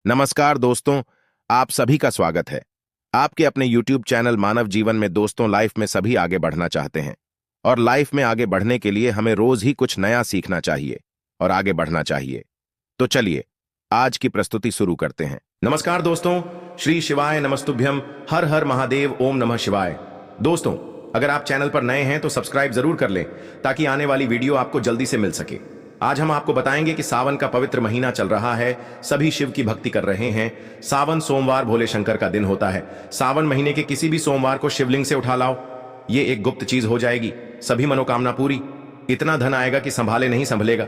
नमस्कार दोस्तों, आप सभी का स्वागत है। आपके अपने YouTube चैनल मानव जीवन में दोस्तों लाइफ में सभी आगे बढ़ना चाहते हैं और लाइफ में आगे बढ़ने के लिए हमें रोज ही कुछ नया सीखना चाहिए और आगे बढ़ना चाहिए। तो चलिए आज की प्रस्तुति शुरू करते हैं। नमस्कार दोस्तों, श्री शिवाय नमस्तुभ्यम, हर हर महादेव, ओम नमः शिवाय। दोस्तों, अगर आप चैनल पर नए हैं तो सब्सक्राइब जरूर कर लें ताकि आने वाली वीडियो आपको जल्दी से मिल सके। आज हम आपको बताएंगे कि सावन का पवित्र महीना चल रहा है, सभी शिव की भक्ति कर रहे हैं। सावन सोमवार भोले शंकर का दिन होता है। सावन महीने के किसी भी सोमवार को शिवलिंग से उठा लाओ, ये एक गुप्त चीज हो जाएगी, सभी मनोकामना पूरी। इतना धन आएगा कि संभाले नहीं संभलेगा।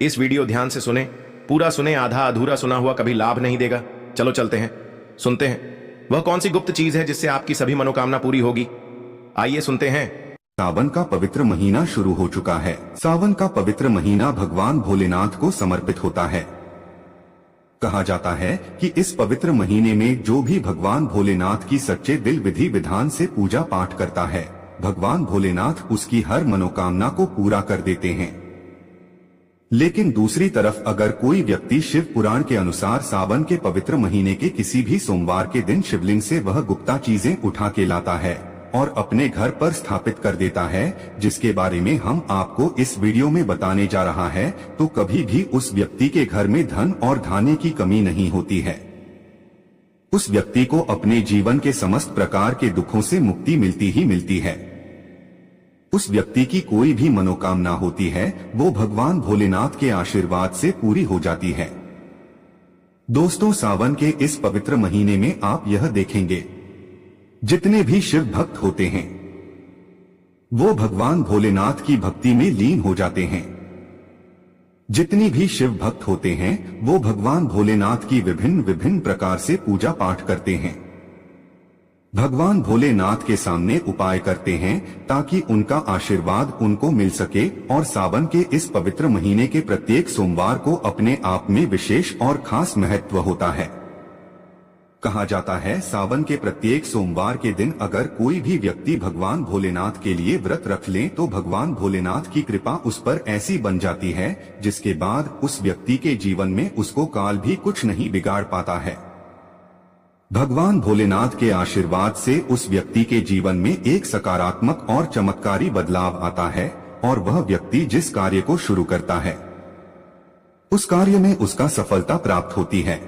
इस वीडियो ध्यान से सुने, पूरा सुने, आधा अधूरा सुना हुआ कभी लाभ नहीं देगा। चलो चलते हैं, सुनते हैं वह कौन सी गुप्त चीज है जिससे आपकी सभी मनोकामना पूरी होगी। आइए सुनते हैं। सावन का पवित्र महीना शुरू हो चुका है। सावन का पवित्र महीना भगवान भोलेनाथ को समर्पित होता है। कहा जाता है कि इस पवित्र महीने में जो भी भगवान भोलेनाथ की सच्चे दिल विधि विधान से पूजा पाठ करता है, भगवान भोलेनाथ उसकी हर मनोकामना को पूरा कर देते हैं। लेकिन दूसरी तरफ अगर कोई व्यक्ति शिव पुराण के अनुसार सावन के पवित्र महीने के किसी भी सोमवार के दिन शिवलिंग से वह गुप्ता चीजें उठा के लाता है और अपने घर पर स्थापित कर देता है, जिसके बारे में हम आपको इस वीडियो में बताने जा रहा है, तो कभी भी उस व्यक्ति के घर में धन और धान्य की कमी नहीं होती है। उस व्यक्ति को अपने जीवन के समस्त प्रकार के दुखों से मुक्ति मिलती ही मिलती है। उस व्यक्ति की कोई भी मनोकामना होती है वो भगवान भोलेनाथ के आशीर्वाद से पूरी हो जाती है। दोस्तों, सावन के इस पवित्र महीने में आप यह देखेंगे, जितने भी शिव भक्त होते हैं वो भगवान भोलेनाथ की भक्ति में लीन हो जाते हैं। जितनी भी शिव भक्त होते हैं वो भगवान भोलेनाथ की विभिन्न विभिन्न प्रकार से पूजा पाठ करते हैं। भगवान भोलेनाथ के सामने उपाय करते हैं ताकि उनका आशीर्वाद उनको मिल सके, और सावन के इस पवित्र महीने के प्रत्येक सोमवार को अपने आप में विशेष और खास महत्व होता है। कहा जाता है सावन के प्रत्येक सोमवार के दिन अगर कोई भी व्यक्ति भगवान भोलेनाथ के लिए व्रत रख ले तो भगवान भोलेनाथ की कृपा उस पर ऐसी बन जाती है जिसके बाद उस व्यक्ति के जीवन में उसको काल भी कुछ नहीं बिगाड़ पाता है। भगवान भोलेनाथ के आशीर्वाद से उस व्यक्ति के जीवन में एक सकारात्मक और चमत्कारी बदलाव आता है और वह व्यक्ति जिस कार्य को शुरू करता है उस कार्य में उसका सफलता प्राप्त होती है।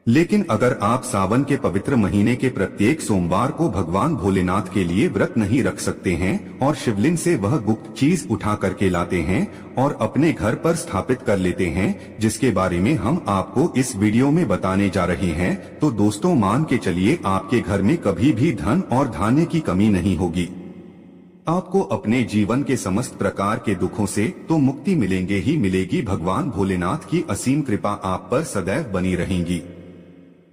लेकिन अगर आप सावन के पवित्र महीने के प्रत्येक सोमवार को भगवान भोलेनाथ के लिए व्रत नहीं रख सकते हैं और शिवलिंग से वह गुप्त चीज उठा करके लाते हैं और अपने घर पर स्थापित कर लेते हैं, जिसके बारे में हम आपको इस वीडियो में बताने जा रहे हैं, तो दोस्तों मान के चलिए आपके घर में कभी भी धन और धान्य की कमी नहीं होगी। आपको अपने जीवन के समस्त प्रकार के दुखों से तो मुक्ति मिलेंगे ही मिलेगी। भगवान भोलेनाथ की असीम कृपा आप पर सदैव बनी रहेगी।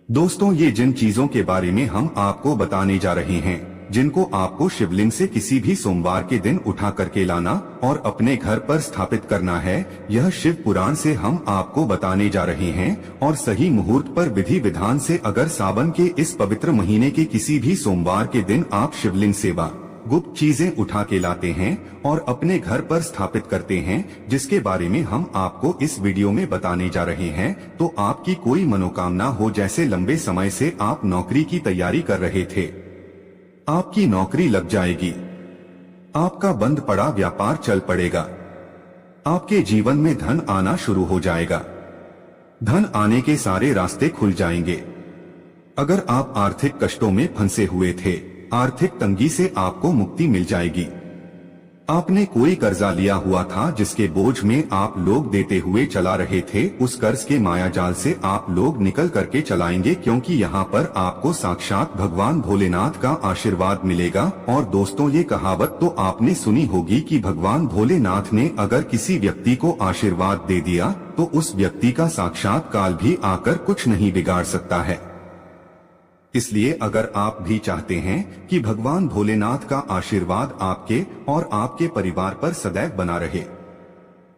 दोस्तों, ये जिन चीजों के बारे में हम आपको बताने जा रहे हैं, जिनको आपको शिवलिंग से किसी भी सोमवार के दिन उठा करके लाना और अपने घर पर स्थापित करना है, यह शिव पुराण से हम आपको बताने जा रहे हैं। और सही मुहूर्त पर विधि विधान से अगर सावन के इस पवित्र महीने के किसी भी सोमवार के दिन आप शिवलिंग सेवा गुप्त चीजें उठा के लाते हैं और अपने घर पर स्थापित करते हैं, जिसके बारे में हम आपको इस वीडियो में बताने जा रहे हैं, तो आपकी कोई मनोकामना हो, जैसे लंबे समय से आप नौकरी की तैयारी कर रहे थे, आपकी नौकरी लग जाएगी, आपका बंद पड़ा व्यापार चल पड़ेगा, आपके जीवन में धन आना शुरू हो जाएगा, धन आने के सारे रास्ते खुल जाएंगे। अगर आप आर्थिक कष्टों में फंसे हुए थे, आर्थिक तंगी से आपको मुक्ति मिल जाएगी। आपने कोई कर्जा लिया हुआ था जिसके बोझ में आप लोग देते हुए चला रहे थे, उस कर्ज के माया जाल से आप लोग निकल करके चलाएंगे, क्योंकि यहाँ पर आपको साक्षात भगवान भोलेनाथ का आशीर्वाद मिलेगा। और दोस्तों, ये कहावत तो आपने सुनी होगी कि भगवान भोलेनाथ ने अगर किसी व्यक्ति को आशीर्वाद दे दिया तो उस व्यक्ति का साक्षात काल भी आकर कुछ नहीं बिगाड़ सकता है। इसलिए अगर आप भी चाहते हैं कि भगवान भोलेनाथ का आशीर्वाद आपके और आपके परिवार पर सदैव बना रहे,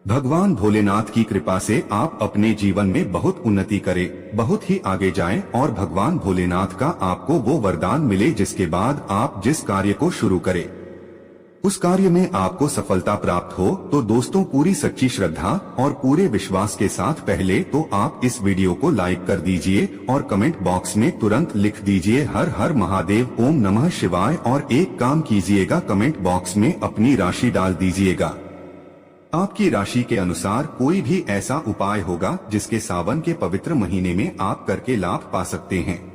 भगवान भोलेनाथ की कृपा से आप अपने जीवन में बहुत उन्नति करें, बहुत ही आगे जाएं और भगवान भोलेनाथ का आपको वो वरदान मिले जिसके बाद आप जिस कार्य को शुरू करें उस कार्य में आपको सफलता प्राप्त हो तो दोस्तों पूरी सच्ची श्रद्धा और पूरे विश्वास के साथ पहले तो आप इस वीडियो को लाइक कर दीजिए और कमेंट बॉक्स में तुरंत लिख दीजिए हर हर महादेव, ओम नमः शिवाय। और एक काम कीजिएगा, कमेंट बॉक्स में अपनी राशि डाल दीजिएगा। आपकी राशि के अनुसार कोई भी ऐसा उपाय होगा जिसके सावन के पवित्र महीने में आप करके लाभ पा सकते हैं,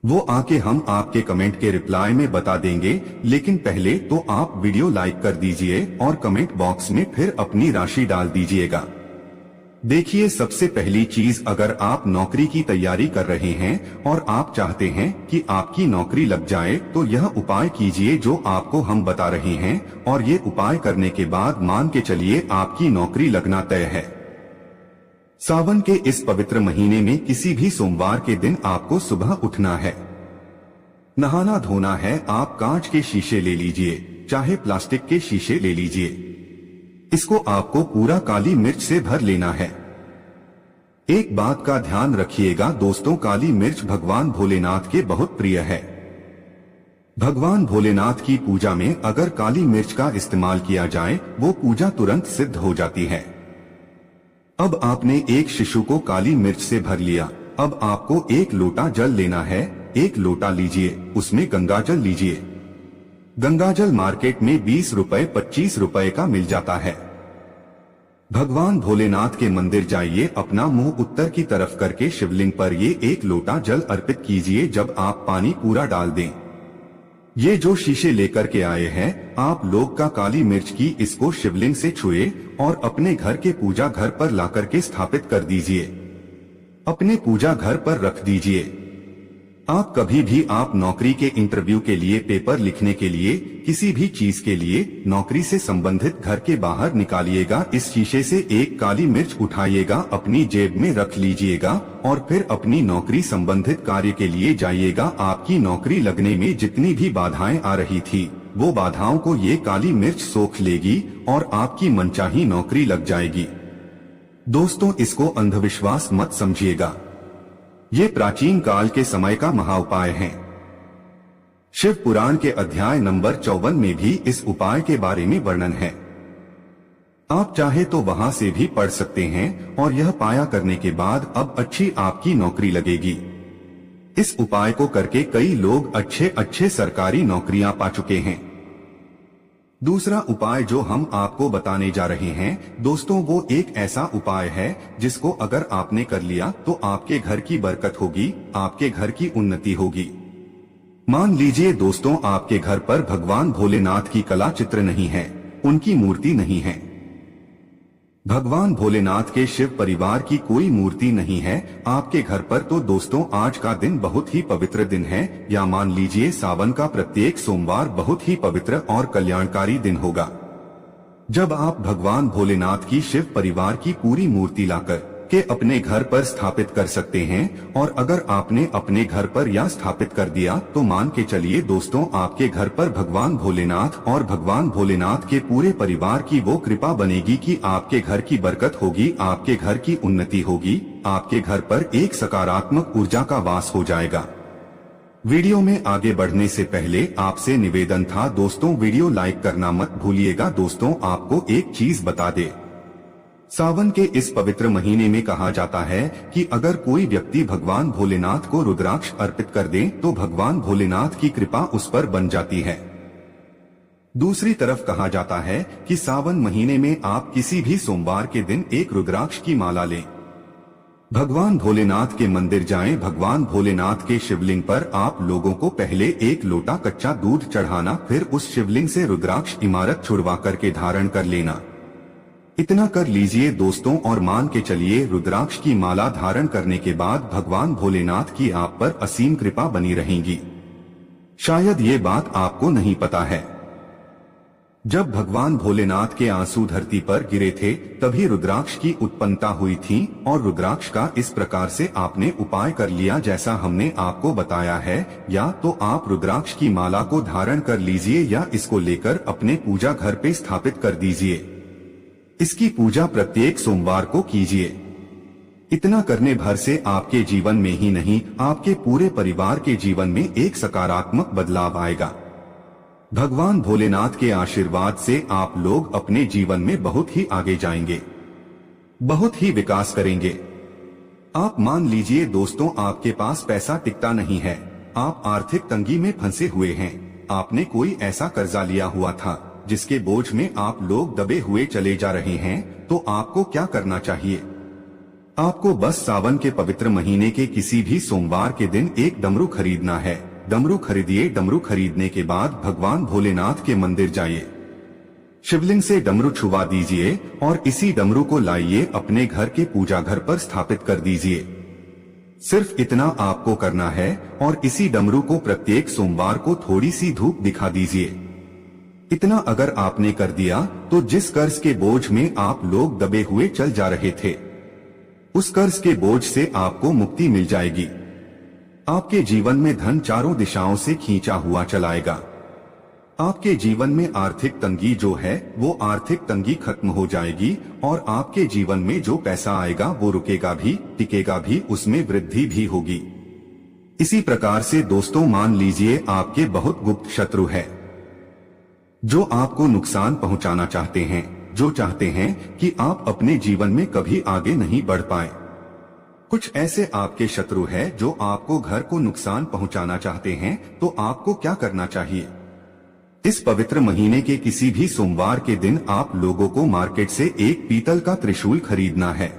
वो आके हम आपके कमेंट के रिप्लाई में बता देंगे। लेकिन पहले तो आप वीडियो लाइक कर दीजिए और कमेंट बॉक्स में फिर अपनी राशि डाल दीजिएगा। देखिए, सबसे पहली चीज, अगर आप नौकरी की तैयारी कर रहे हैं और आप चाहते हैं कि आपकी नौकरी लग जाए तो यह उपाय कीजिए जो आपको हम बता रहे हैं, और ये उपाय करने के बाद मान के चलिए आपकी नौकरी लगना तय है। सावन के इस पवित्र महीने में किसी भी सोमवार के दिन आपको सुबह उठना है, नहाना धोना है। आप कांच के शीशे ले लीजिए, चाहे प्लास्टिक के शीशे ले लीजिए। इसको आपको पूरा काली मिर्च से भर लेना है। एक बात का ध्यान रखिएगा दोस्तों, काली मिर्च भगवान भोलेनाथ के बहुत प्रिय है। भगवान भोलेनाथ की पूजा में अगर काली मिर्च का इस्तेमाल किया जाए वो पूजा तुरंत सिद्ध हो जाती है। अब आपने एक शिशु को काली मिर्च से भर लिया। अब आपको एक लोटा जल लेना है। एक लोटा लीजिए, उसमें गंगाजल लीजिए। गंगाजल मार्केट में 20 रुपए 25 रुपए का मिल जाता है। भगवान भोलेनाथ के मंदिर जाइए, अपना मुंह उत्तर की तरफ करके शिवलिंग पर ये एक लोटा जल अर्पित कीजिए। जब आप पानी पूरा डाल दें, ये जो शीशे लेकर के आए हैं आप लोग का काली मिर्च की, इसको शिवलिंग से छुए और अपने घर के पूजा घर पर लाकर के स्थापित कर दीजिए। अपने पूजा घर पर रख दीजिए। आप कभी भी आप नौकरी के इंटरव्यू के लिए, पेपर लिखने के लिए, किसी भी चीज के लिए नौकरी से संबंधित घर के बाहर निकालिएगा। इस शीशे से एक काली मिर्च उठाइएगा, अपनी जेब में रख लीजिएगा और फिर अपनी नौकरी संबंधित कार्य के लिए जाइएगा। आपकी नौकरी लगने में जितनी भी बाधाएं आ रही थी वो बाधाओं को ये काली मिर्च सोख लेगी और आपकी मनचाही नौकरी लग जाएगी। दोस्तों, इसको अंधविश्वास मत समझिएगा, ये प्राचीन काल के समय का महाउपाय है। शिव पुराण के अध्याय नंबर 54 में भी इस उपाय के बारे में वर्णन है। आप चाहे तो वहां से भी पढ़ सकते हैं। और यह पाया करने के बाद अब अच्छी आपकी नौकरी लगेगी। इस उपाय को करके कई लोग अच्छे अच्छे सरकारी नौकरियां पा चुके हैं। दूसरा उपाय जो हम आपको बताने जा रहे हैं दोस्तों, वो एक ऐसा उपाय है जिसको अगर आपने कर लिया तो आपके घर की बरकत होगी, आपके घर की उन्नति होगी। मान लीजिए दोस्तों, आपके घर पर भगवान भोलेनाथ की कला चित्र नहीं है, उनकी मूर्ति नहीं है। भगवान भोलेनाथ के शिव परिवार की कोई मूर्ति नहीं है आपके घर पर, तो दोस्तों आज का दिन बहुत ही पवित्र दिन है। या मान लीजिए सावन का प्रत्येक सोमवार बहुत ही पवित्र और कल्याणकारी दिन होगा, जब आप भगवान भोलेनाथ की शिव परिवार की पूरी मूर्ति लाकर के अपने घर पर स्थापित कर सकते हैं। और अगर आपने अपने घर पर या स्थापित कर दिया तो मान के चलिए दोस्तों, आपके घर पर भगवान भोलेनाथ और भगवान भोलेनाथ के पूरे परिवार की वो कृपा बनेगी कि आपके घर की बरकत होगी, आपके घर की उन्नति होगी, आपके घर पर एक सकारात्मक ऊर्जा का वास हो जाएगा। वीडियो में आगे बढ़ने से पहले आपसे निवेदन था दोस्तों, वीडियो लाइक करना मत भूलिएगा। दोस्तों, आपको एक चीज बता दे, सावन के इस पवित्र महीने में कहा जाता है कि अगर कोई व्यक्ति भगवान भोलेनाथ को रुद्राक्ष अर्पित कर दे तो भगवान भोलेनाथ की कृपा उस पर बन जाती है। दूसरी तरफ कहा जाता है कि सावन महीने में आप किसी भी सोमवार के दिन एक रुद्राक्ष की माला लें, भगवान भोलेनाथ के मंदिर जाएं, भगवान भोलेनाथ के शिवलिंग पर आप लोगों को पहले एक लोटा कच्चा दूध चढ़ाना, फिर उस शिवलिंग से रुद्राक्ष इमारत छुड़वा करके धारण कर लेना। इतना कर लीजिए दोस्तों और मान के चलिए रुद्राक्ष की माला धारण करने के बाद भगवान भोलेनाथ की आप पर असीम कृपा बनी रहेगी। शायद ये बात आपको नहीं पता है, जब भगवान भोलेनाथ के आंसू धरती पर गिरे थे तभी रुद्राक्ष की उत्पन्नता हुई थी। और रुद्राक्ष का इस प्रकार से आपने उपाय कर लिया जैसा हमने आपको बताया है, या तो आप रुद्राक्ष की माला को धारण कर लीजिए या इसको लेकर अपने पूजा घर पे स्थापित कर दीजिए। इसकी पूजा प्रत्येक सोमवार को कीजिए। इतना करने भर से आपके जीवन में ही नहीं आपके पूरे परिवार के जीवन में एक सकारात्मक बदलाव आएगा। भगवान भोलेनाथ के आशीर्वाद से आप लोग अपने जीवन में बहुत ही आगे जाएंगे, बहुत ही विकास करेंगे। आप मान लीजिए दोस्तों, आपके पास पैसा टिकता नहीं है, आप आर्थिक तंगी में फंसे हुए हैं, आपने कोई ऐसा कर्जा लिया हुआ था जिसके बोझ में आप लोग दबे हुए चले जा रहे हैं, तो आपको क्या करना चाहिए? आपको बस सावन के पवित्र महीने के किसी भी सोमवार के दिन एक डमरू खरीदना है। डमरू खरीदिए। डमरू खरीदने के बाद भगवान भोलेनाथ के मंदिर जाइए, शिवलिंग से डमरू छुवा दीजिए और इसी डमरू को लाइए अपने घर के पूजा घर पर स्थापित कर दीजिए। सिर्फ इतना आपको करना है और इसी डमरू को प्रत्येक सोमवार को थोड़ी सी धूप दिखा दीजिए। इतना अगर आपने कर दिया तो जिस कर्ज के बोझ में आप लोग दबे हुए चल जा रहे थे, उस कर्ज के बोझ से आपको मुक्ति मिल जाएगी। आपके जीवन में धन चारों दिशाओं से खींचा हुआ चलाएगा। आपके जीवन में आर्थिक तंगी जो है वो आर्थिक तंगी खत्म हो जाएगी और आपके जीवन में जो पैसा आएगा वो रुकेगा भी, टिकेगा भी, उसमें वृद्धि भी होगी। इसी प्रकार से दोस्तों, मान लीजिए आपके बहुत गुप्त शत्रु है जो आपको नुकसान पहुंचाना चाहते हैं, जो चाहते हैं कि आप अपने जीवन में कभी आगे नहीं बढ़ पाए। कुछ ऐसे आपके शत्रु हैं जो आपको घर को नुकसान पहुंचाना चाहते हैं, तो आपको क्या करना चाहिए? इस पवित्र महीने के किसी भी सोमवार के दिन आप लोगों को मार्केट से एक पीतल का त्रिशूल खरीदना है।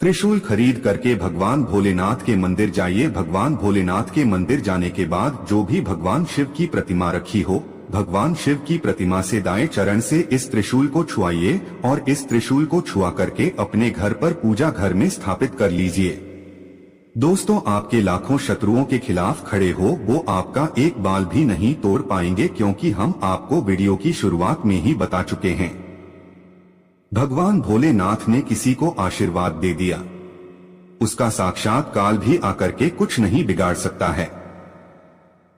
त्रिशूल खरीद करके भगवान भोलेनाथ के मंदिर जाइए। भगवान भोलेनाथ के मंदिर जाने के बाद जो भी भगवान शिव की प्रतिमा रखी हो, भगवान शिव की प्रतिमा से दाएं चरण से इस त्रिशूल को छुआइए और इस त्रिशूल को छुआ करके अपने घर पर पूजा घर में स्थापित कर लीजिए। दोस्तों, आपके लाखों शत्रुओं के खिलाफ खड़े हो वो आपका एक बाल भी नहीं तोड़ पाएंगे, क्योंकि हम आपको वीडियो की शुरुआत में ही बता चुके हैं। भगवान भोलेनाथ ने किसी को आशीर्वाद दे दिया, उसका साक्षात काल भी आकर के कुछ नहीं बिगाड़ सकता है।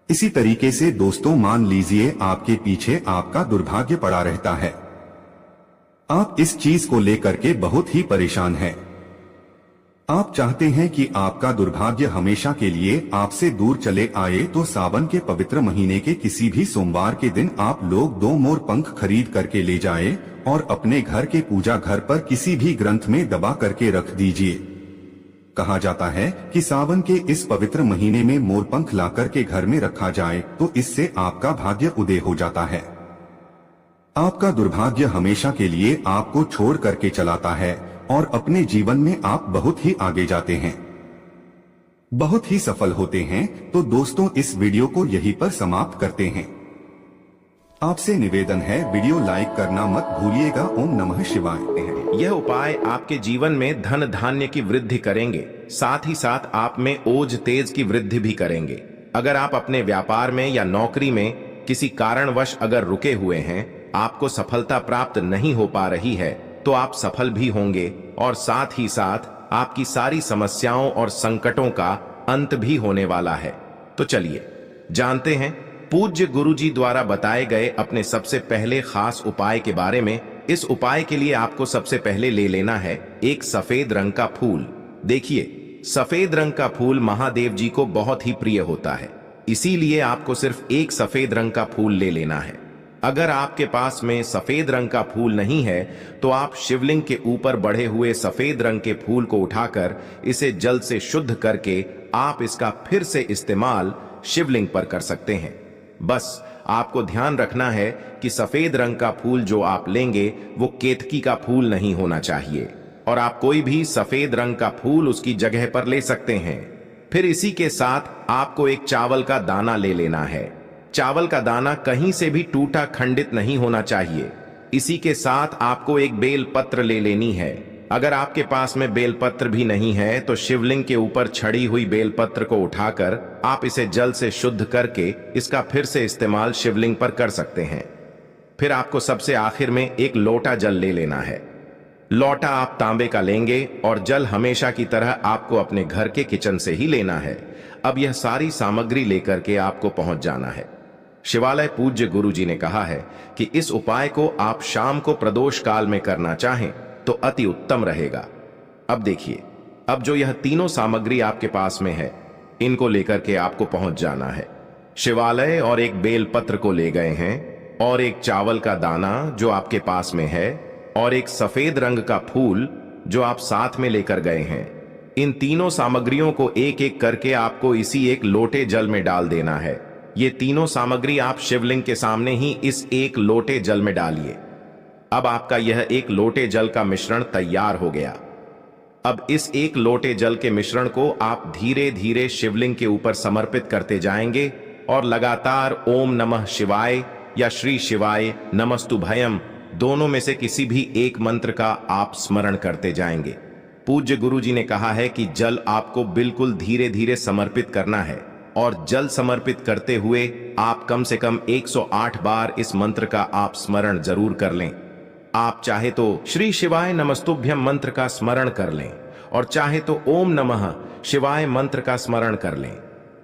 इसी तरीके से दोस्तों, मान लीजिए आपके पीछे आपका दुर्भाग्य पड़ा रहता है, आप इस चीज को लेकर के बहुत ही परेशान हैं। आप चाहते हैं कि आपका दुर्भाग्य हमेशा के लिए आपसे दूर चले आए, तो सावन के पवित्र महीने के किसी भी सोमवार के दिन आप लोग 2 मोर पंख खरीद करके ले जाए और अपने घर के पूजा घर पर किसी भी ग्रंथ में दबा करके रख दीजिए। कहा जाता है कि सावन के इस पवित्र महीने में मोरपंख ला करके घर में रखा जाए तो इससे आपका भाग्य उदय हो जाता है। आपका दुर्भाग्य हमेशा के लिए आपको छोड़ करके चलाता है और अपने जीवन में आप बहुत ही आगे जाते हैं, बहुत ही सफल होते हैं। तो दोस्तों, इस वीडियो को यहीं पर समाप्त करते हैं। आपसे निवेदन है, वीडियो लाइक करना मत भूलिएगा। ओम नमः शिवाय। यह उपाय आपके जीवन में धन धान्य की वृद्धि करेंगे, साथ ही साथ आप में ओज तेज की वृद्धि भी करेंगे। अगर आप अपने व्यापार में या नौकरी में किसी कारणवश अगर रुके हुए हैं, आपको सफलता प्राप्त नहीं हो पा रही है, तो आप सफल भी होंगे और साथ ही साथ आपकी सारी समस्याओं और संकटों का अंत भी होने वाला है। तो चलिए जानते हैं पूज्य गुरुजी द्वारा बताए गए अपने सबसे पहले खास उपाय के बारे में। इस उपाय के लिए आपको सबसे पहले ले लेना है एक सफेद रंग का फूल। देखिए, सफेद रंग का फूल महादेव जी को बहुत ही प्रिय होता है, इसीलिए आपको सिर्फ एक सफेद रंग का फूल ले लेना है। अगर आपके पास में सफेद रंग का फूल नहीं है तो आप शिवलिंग के ऊपर बढ़े हुए सफेद रंग के फूल को उठाकर इसे जल से शुद्ध करके आप इसका फिर से इस्तेमाल शिवलिंग पर कर सकते हैं। बस आपको ध्यान रखना है कि सफेद रंग का फूल जो आप लेंगे वो केतकी का फूल नहीं होना चाहिए, और आप कोई भी सफेद रंग का फूल उसकी जगह पर ले सकते हैं। फिर इसी के साथ आपको एक चावल का दाना ले लेना है। चावल का दाना कहीं से भी टूटा खंडित नहीं होना चाहिए। इसी के साथ आपको एक बेल पत्र ले लेनी है। अगर आपके पास में बेलपत्र भी नहीं है तो शिवलिंग के ऊपर छड़ी हुई बेलपत्र को उठाकर आप इसे जल से शुद्ध करके इसका फिर से इस्तेमाल शिवलिंग पर कर सकते हैं। फिर आपको सबसे आखिर में एक लोटा जल ले लेना है। लोटा आप तांबे का लेंगे और जल हमेशा की तरह आपको अपने घर के किचन से ही लेना है। अब यह सारी सामग्री लेकर के आपको पहुंच जाना है। शिवालय पूज्य गुरु जी ने कहा है कि इस उपाय को आप शाम को प्रदोष काल में करना चाहें तो अति उत्तम रहेगा। अब देखिए, अब जो यह तीनों सामग्री आपके पास में है, इनको लेकर के आपको पहुंच जाना है। शिवालय और एक बेलपत्र को ले गए हैं, और एक चावल का दाना जो आपके पास में है, और एक सफेद रंग का फूल जो आप साथ में लेकर गए हैं। इन तीनों सामग्रियों को एक एक करके आपको इसी एक लोटे जल में डाल देना है। ये तीनों सामग्री आप शिवलिंग के सामने ही इस एक लोटे जल में डालिए। अब आपका यह एक लोटे जल का मिश्रण तैयार हो गया। अब इस एक लोटे जल के मिश्रण को आप धीरे धीरे शिवलिंग के ऊपर समर्पित करते जाएंगे और लगातार ओम नमः शिवाय या श्री शिवाय नमस्तुभयम दोनों में से किसी भी एक मंत्र का आप स्मरण करते जाएंगे। पूज्य गुरु जी ने कहा है कि जल आपको बिल्कुल धीरे धीरे समर्पित करना है, और जल समर्पित करते हुए आप कम से कम 108 बार इस मंत्र का आप स्मरण जरूर कर लें। आप चाहे तो श्री शिवाय नमस्तुभ्यम मंत्र का स्मरण कर लें, और चाहे तो ओम नमः शिवाय मंत्र का स्मरण कर लें।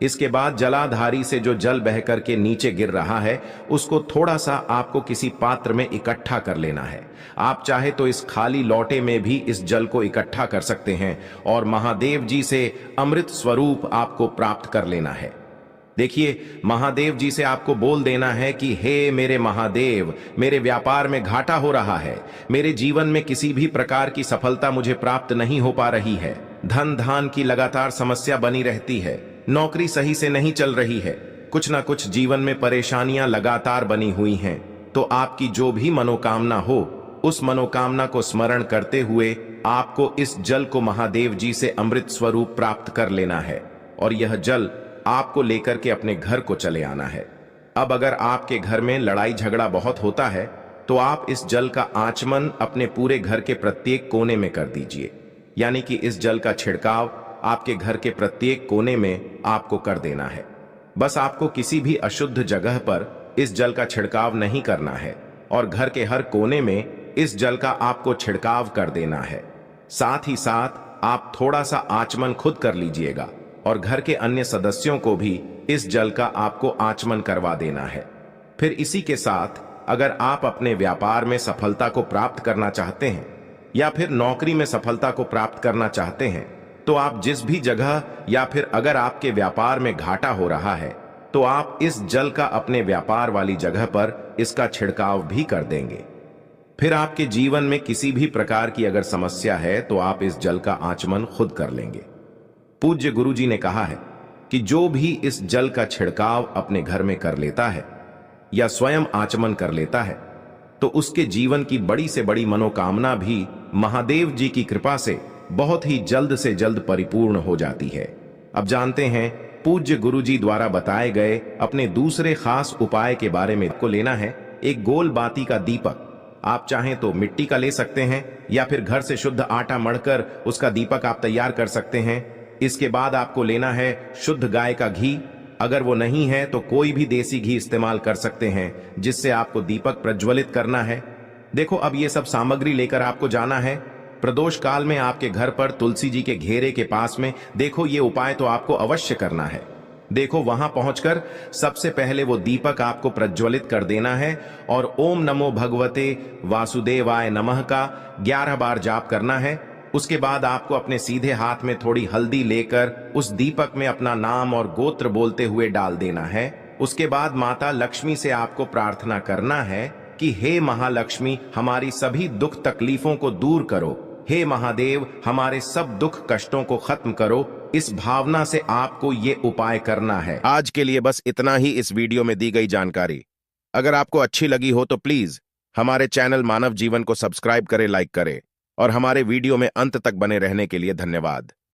इसके बाद जलाधारी से जो जल बह करके नीचे गिर रहा है उसको थोड़ा सा आपको किसी पात्र में इकट्ठा कर लेना है। आप चाहे तो इस खाली लोटे में भी इस जल को इकट्ठा कर सकते हैं, और महादेव जी से अमृत स्वरूप आपको प्राप्त कर लेना है। देखिए, महादेव जी से आपको बोल देना है कि हे मेरे महादेव, मेरे व्यापार में घाटा हो रहा है, मेरे जीवन में किसी भी प्रकार की सफलता मुझे प्राप्त नहीं हो पा रही है, धन धान की लगातार समस्या बनी रहती है, नौकरी सही से नहीं चल रही है, कुछ ना कुछ जीवन में परेशानियां लगातार बनी हुई हैं। तो आपकी जो भी मनोकामना हो, उस मनोकामना को स्मरण करते हुए आपको इस जल को महादेव जी से अमृत स्वरूप प्राप्त कर लेना है, और यह जल आपको लेकर के अपने घर को चले आना है। अब अगर आपके घर में लड़ाई झगड़ा बहुत होता है तो आप इस जल का आचमन अपने पूरे घर के प्रत्येक कोने में कर दीजिए। यानी कि इस जल का छिड़काव आपके घर के प्रत्येक कोने में आपको कर देना है। बस आपको किसी भी अशुद्ध जगह पर इस जल का छिड़काव नहीं करना है, और घर के हर कोने में इस जल का आपको छिड़काव कर देना है। साथ ही साथ आप थोड़ा सा आचमन खुद कर लीजिएगा, और घर के अन्य सदस्यों को भी इस जल का आपको आचमन करवा देना है। फिर इसी के साथ अगर आप अपने व्यापार में सफलता को प्राप्त करना चाहते हैं, या फिर नौकरी में सफलता को प्राप्त करना चाहते हैं, तो आप जिस भी जगह या फिर अगर आपके व्यापार में घाटा हो रहा है तो आप इस जल का अपने व्यापार वाली जगह पर इसका छिड़काव भी कर देंगे। फिर आपके जीवन में किसी भी प्रकार की अगर समस्या है तो आप इस जल का आचमन खुद कर लेंगे। पूज्य गुरु जी ने कहा है कि जो भी इस जल का छिड़काव अपने घर में कर लेता है या स्वयं आचमन कर लेता है, तो उसके जीवन की बड़ी से बड़ी मनोकामना भी महादेव जी की कृपा से बहुत ही जल्द से जल्द परिपूर्ण हो जाती है। अब जानते हैं पूज्य गुरु जी द्वारा बताए गए अपने दूसरे खास उपाय के बारे में। आपको लेना है एक गोल बाती का दीपक। आप चाहें तो मिट्टी का ले सकते हैं, या फिर घर से शुद्ध आटा मढ़कर उसका दीपक आप तैयार कर सकते हैं। इसके बाद आपको लेना है शुद्ध गाय का घी। अगर वो नहीं है तो कोई भी देसी घी इस्तेमाल कर सकते हैं, जिससे आपको दीपक प्रज्वलित करना है। देखो, अब ये सब सामग्री लेकर आपको जाना है प्रदोष काल में आपके घर पर तुलसी जी के घेरे के पास में। देखो, ये उपाय तो आपको अवश्य करना है। देखो, वहां पहुंचकर सबसे पहले वो दीपक आपको प्रज्वलित कर देना है, और ओम नमो भगवते वासुदेवाय नमः का 11 बार जाप करना है। उसके बाद आपको अपने सीधे हाथ में थोड़ी हल्दी लेकर उस दीपक में अपना नाम और गोत्र बोलते हुए डाल देना है। उसके बाद माता लक्ष्मी से आपको प्रार्थना करना है कि हे महालक्ष्मी, हमारी सभी दुख तकलीफों को दूर करो। हे महादेव, हमारे सब दुख कष्टों को खत्म करो। इस भावना से आपको ये उपाय करना है। आज के लिए बस इतना ही इस वीडियो में दी गई जानकारी। अगर आपको अच्छी लगी हो तो प्लीज हमारे चैनल मानव जीवन को सब्सक्राइब करें, लाइक करें, और हमारे वीडियो में अंत तक बने रहने के लिए धन्यवाद।